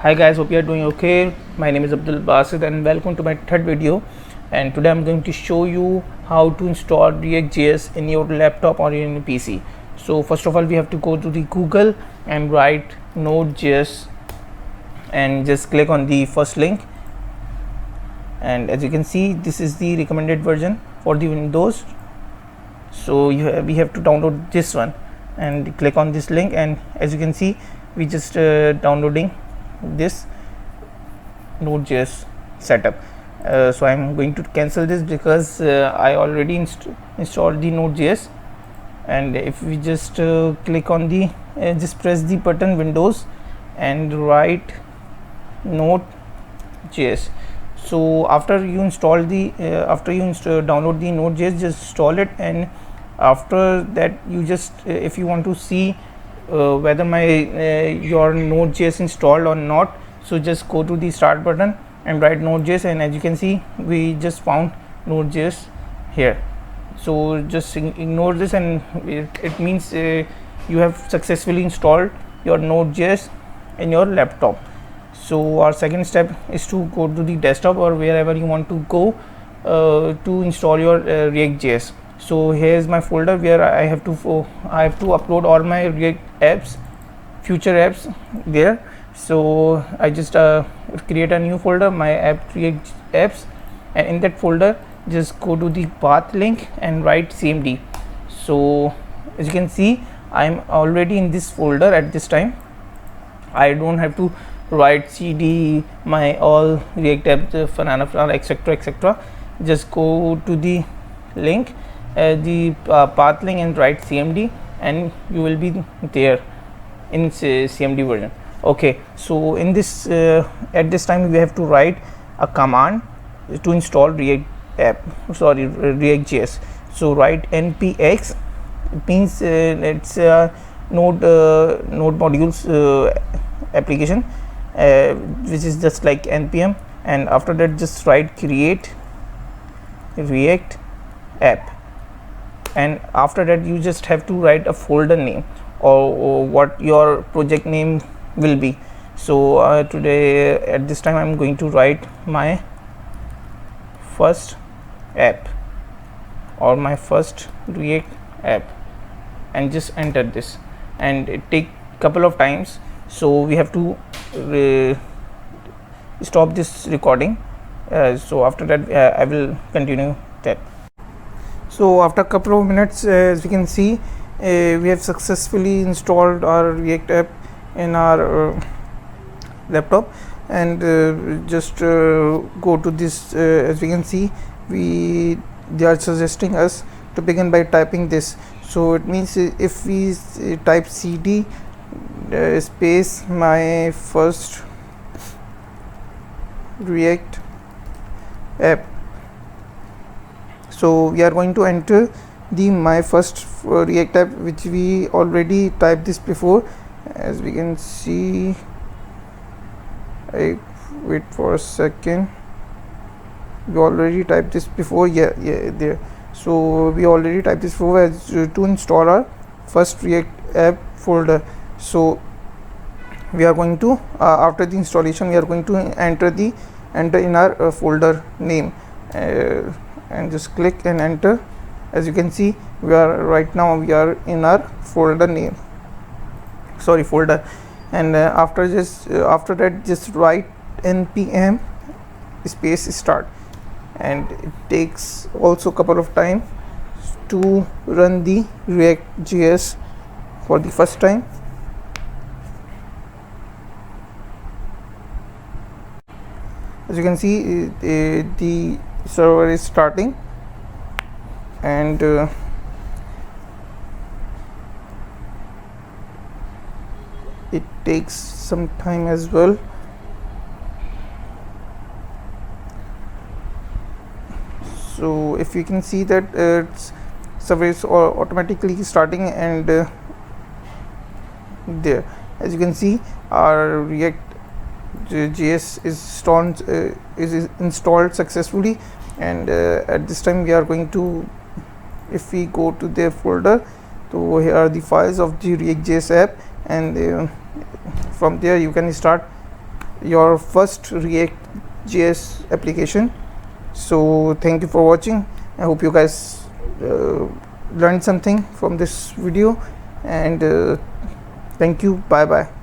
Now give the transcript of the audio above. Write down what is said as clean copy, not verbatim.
Hi guys, hope you are doing okay. My name is Abdul Basit and welcome to my third video. And today I'm going to show you how to install React.js in your laptop or in your PC. So first of all, we have to go to the Google and write Node.js and just click on the first link. And as you can see, this is the recommended version for the Windows. So we have to download this one and click on this link, and as you can see, we just downloading this Node.js setup. So I'm going to cancel this because I already installed the Node.js. And if we just click on the just press the button Windows and write Node.js. So after you install the download the Node.js, just install it, and after that you just if you want to see whether your Node.js installed or not, so just go to the start button and write Node.js, and as you can see, we just found Node.js here. So just ignore this, and it means you have successfully installed your Node.js in your laptop. So our second step is to go to the desktop or wherever you want to go to install your React.js. So here is my folder where I have to upload all my React apps, future apps there. So I just create a new folder, my app React apps, and in that folder just go to the path link and write cmd. So as you can see, I'm already in this folder at this time. I don't have to write cd my all React apps, banana etc. Just go to the link, the path link, and write cmd, and you will be there in cmd version. Okay, so in this at this time we have to write a command to install React.js. So write npx. It means it's node modules application, which is just like npm, and after that just write create React app, and after that you just have to write a folder name or what your project name will be. So today at this time I'm going to write my first app or my first React app, and just enter this, and it take couple of times, so we have to stop this recording. So after that I will continue that. So after a couple of minutes, as you can see, we have successfully installed our React app in our laptop, and just go to this. As we can see, they are suggesting us to begin by typing this. So it means if we type cd space my first React app, so we are going to enter the my first React app, which we already typed this before. As we can see, wait for a second, we already typed this before. Yeah, there. So we already typed this before as to install our first React app folder. So we are going to after the installation we are going to enter in our folder name, and just click and enter. As you can see, we are in our folder, and after that just write npm space start, and it takes also a couple of time to run the React.js for the first time. As you can see, the server is starting, and it takes some time as well. So if you can see that server is automatically starting, and there, as you can see, our React.js is installed successfully, and at this time we are going to, if we go to their folder, so here are the files of the React.js app, and from there you can start your first React JS application. So thank you for watching. I hope you guys learned something from this video, and thank you. Bye bye.